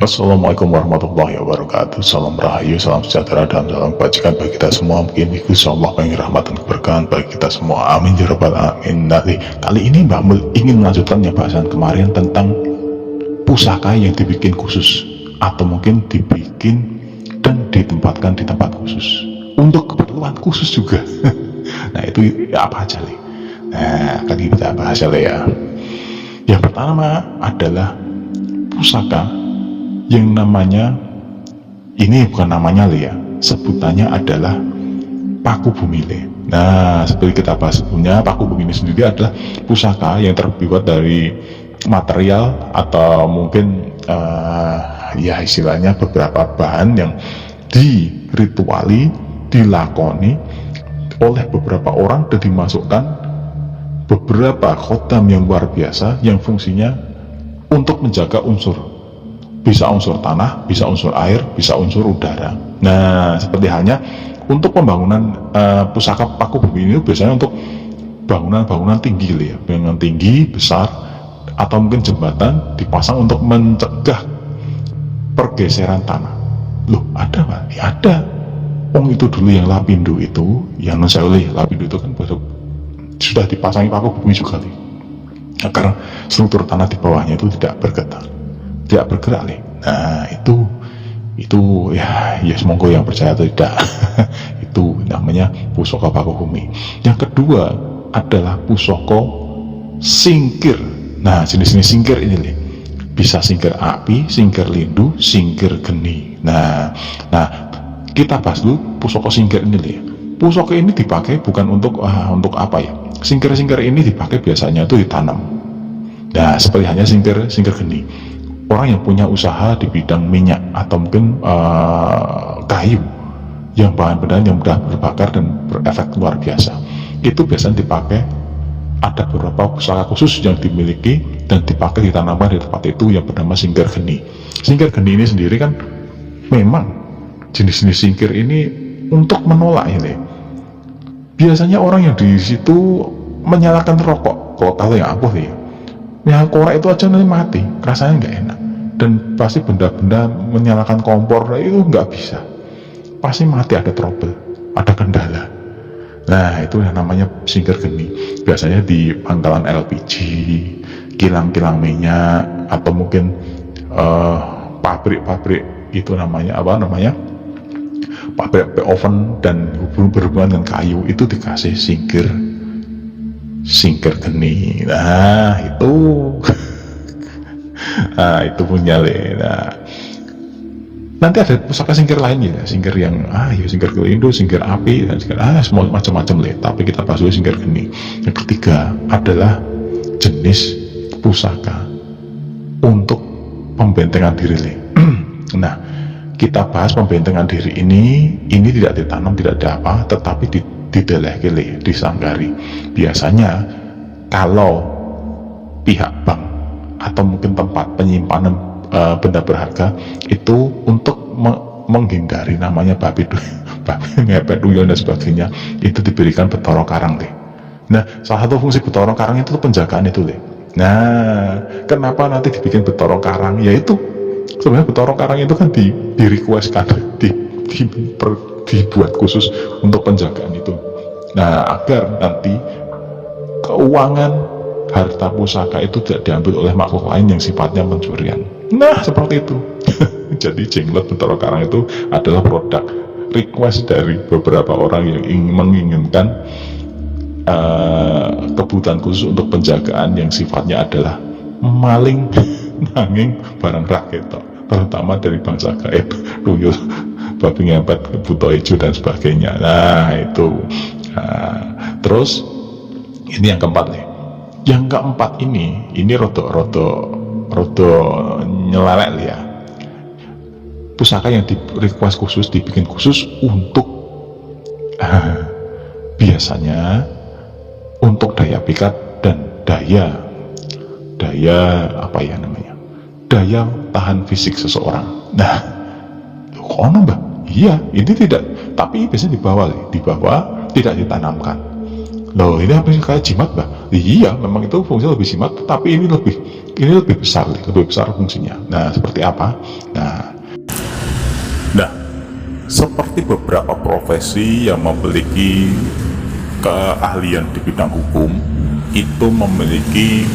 Assalamualaikum warahmatullahi wabarakatuh. Salam rahayu, salam sejahtera, dan salam kebajikan bagi kita semua. Mungkin Gusti Allah pengen rahmat dan keberkahan bagi kita semua. Amin ya rabbal alamin. Nanti kali ini Mbak Mul ingin melanjutkan bahasan kemarin tentang pusaka yang dibikin khusus atau mungkin dibikin dan ditempatkan di tempat khusus untuk keperluan khusus juga. Nah itu apa aja nih? Nah kali kita bahas ya. Yang pertama adalah pusaka yang namanya, ini bukan namanya ya, sebutannya adalah paku bumi le. Nah seperti kita bahas sebelumnya, paku bumi ini sendiri adalah pusaka yang terbuat dari material atau mungkin ya istilahnya beberapa bahan yang dirituali, dilakoni oleh beberapa orang dan dimasukkan beberapa khotam yang luar biasa yang fungsinya untuk menjaga unsur, bisa unsur tanah, bisa unsur air, bisa unsur udara. Nah seperti halnya untuk pembangunan pusaka paku bumi ini biasanya untuk bangunan-bangunan tinggi ya, bangunan tinggi besar atau mungkin jembatan dipasang untuk mencegah pergeseran tanah. Loh ada Pak? Ya, ada. Itu dulu yang Lapindo itu, yang Lapindo itu kan sudah dipasangi paku bumi juga nih, agar struktur tanah di bawahnya itu tidak bergerak nih. Nah itu ya semoga yang percaya atau tidak. Itu namanya pusaka paku bumi. Yang kedua adalah pusaka singkir. Nah jenis-jenis singkir ini nih, bisa singkir api, singkir lindu, singkir geni. Nah kita bahas dulu pusaka singkir ini nih. Pusaka ini dipakai bukan untuk apa ya? Singkir-singkir ini dipakai biasanya itu ditanam. Nah seperti hanya singkir geni, orang yang punya usaha di bidang minyak atau mungkin kayu yang bahan-bahan yang mudah berbakar dan berefek luar biasa, itu biasanya dipakai. Ada beberapa pusaka khusus yang dimiliki dan dipakai ditanamkan di tempat itu yang bernama singkir geni. Singkir geni ini sendiri kan memang jenis-jenis singkir ini untuk menolak ini. Biasanya orang yang di situ menyalakan rokok, kalau yang aku ya, yang korek itu aja nanti mati, rasanya nggak enak. Dan pasti benda-benda menyalakan kompor itu nggak bisa, pasti mati, ada trouble, ada kendala. Nah itu yang namanya singkir geni. Biasanya di pangkalan LPG, kilang-kilang minyak, atau mungkin pabrik-pabrik itu namanya pabrik oven dan berhubungan dengan kayu itu dikasih singkir geni. Nah itu itu punya le. Nah nanti ada pusaka singkir lain ya, singkir yang singkir lindu, singkir api, dan singkir semua macam-macam le. Tapi kita bahas dulu singkir geni. Yang ketiga adalah jenis pusaka untuk pembentengan diri le. Nah kita bahas pembentengan diri ini tidak ditanam, tidak ada apa, tetapi didelehke, disanggari. Biasanya kalau pihak bank atau mungkin tempat penyimpanan benda berharga itu untuk menghindari namanya babi ngepet, duyon dan sebagainya, itu diberikan Bathara Karang deh. Nah salah satu fungsi Bathara Karang itu penjagaan itu deh. Nah kenapa nanti dibikin Bathara Karang? Yaitu sebenarnya Bathara Karang itu kan di-requestkan, dibuat khusus untuk penjagaan itu. Nah agar nanti keuangan harta pusaka itu tidak diambil oleh makhluk lain yang sifatnya pencurian. Nah seperti itu. Jadi jenglot Bathara Karang itu adalah produk request dari beberapa orang yang menginginkan kebutuhan khusus untuk penjagaan yang sifatnya adalah maling nanging barang rakyat, terutama dari bangsa gaib, tuyul, babi ngepet, buto hijau dan sebagainya. Nah itu terus ini yang keempat nih. Yang keempat ini rodo nyelelek ya. Pusaka yang di request khusus, dibikin khusus untuk biasanya untuk daya pikat dan daya daya tahan fisik seseorang. Nah kono mbak, iya ini tidak, tapi biasanya dibawa tidak ditanamkan. Loh, ini apa sih kayak jimat, Mbah? Iya, memang itu fungsinya lebih jimat, tapi ini lebih besar fungsinya. Nah, seperti apa? Nah, seperti beberapa profesi yang memiliki keahlian di bidang hukum, itu memiliki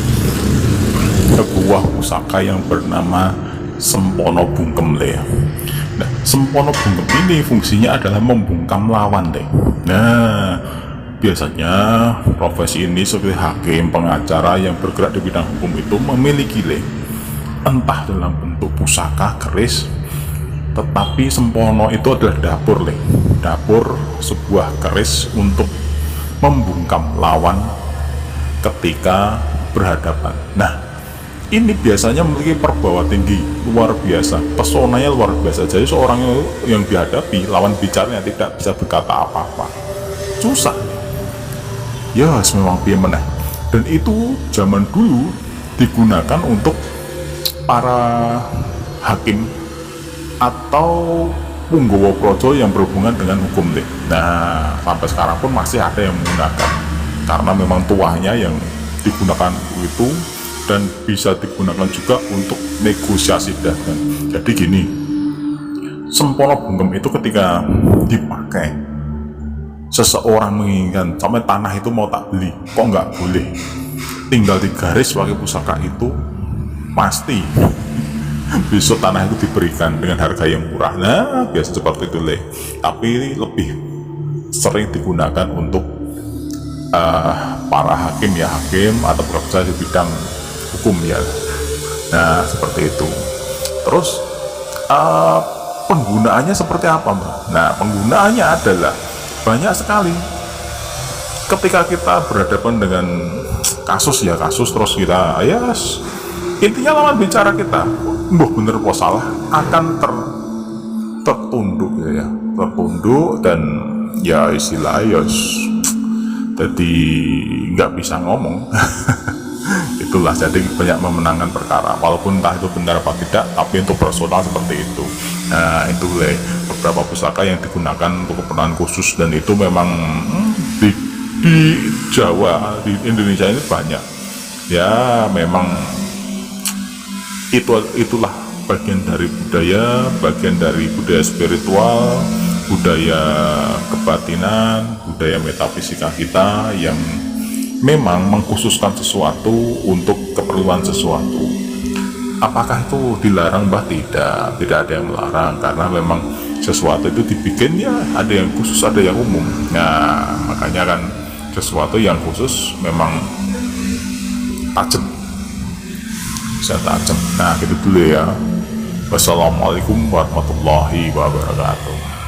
sebuah pusaka yang bernama Sempono Bungkem le. Nah, Sempono Bungkem ini fungsinya adalah membungkam lawan deh. Nah, biasanya profesi ini seperti hakim, pengacara yang bergerak di bidang hukum itu memiliki le, entah dalam bentuk pusaka, keris, tetapi sempono itu adalah dapur le. Dapur sebuah keris untuk membungkam lawan ketika berhadapan. Nah, ini biasanya memiliki perbawa tinggi luar biasa, pesonanya luar biasa. Jadi seorang yang dihadapi lawan bicaranya tidak bisa berkata apa-apa, susah ya, memang dia menang. Dan itu zaman dulu digunakan untuk para hakim atau punggawa projo yang berhubungan dengan hukum deh. Nah, sampai sekarang pun masih ada yang menggunakan, karena memang tuahnya yang digunakan itu, dan bisa digunakan juga untuk negosiasi dagang. Jadi gini, Sempono Bungkem itu ketika dipakai, seseorang menginginkan sampai tanah itu mau tak beli, kok nggak boleh, tinggal digaris pakai pusaka itu, pasti besok tanah itu diberikan dengan harga yang murah. Nah, biasa seperti itu le. Tapi lebih sering digunakan untuk para hakim ya, hakim atau bekerja di bidang hukum ya. Nah, seperti itu. Terus penggunaannya seperti apa, Mbak? Nah, penggunaannya adalah banyak sekali. Ketika kita berhadapan dengan kasus terus kita intinya lawan bicara kita, bener po salah, akan tertunduk ya, tertunduk, dan ya istilah jadi nggak bisa ngomong. Itulah, jadi banyak memenangkan perkara, walaupun entah itu benar apa tidak, tapi untuk personal seperti itu. Nah, itu beberapa pusaka yang digunakan untuk keperluan khusus, dan itu memang di Jawa, di Indonesia ini banyak ya. Memang itulah bagian dari budaya spiritual, budaya kebatinan, budaya metafisika kita yang memang mengkhususkan sesuatu untuk keperluan sesuatu. Apakah itu dilarang, Mbah? Tidak ada yang melarang, karena memang sesuatu itu dibikin ya, ada yang khusus, ada yang umum. Nah, makanya kan sesuatu yang khusus memang tajam, bisa tajam. Nah, gitu dulu ya. Wassalamualaikum warahmatullahi wabarakatuh.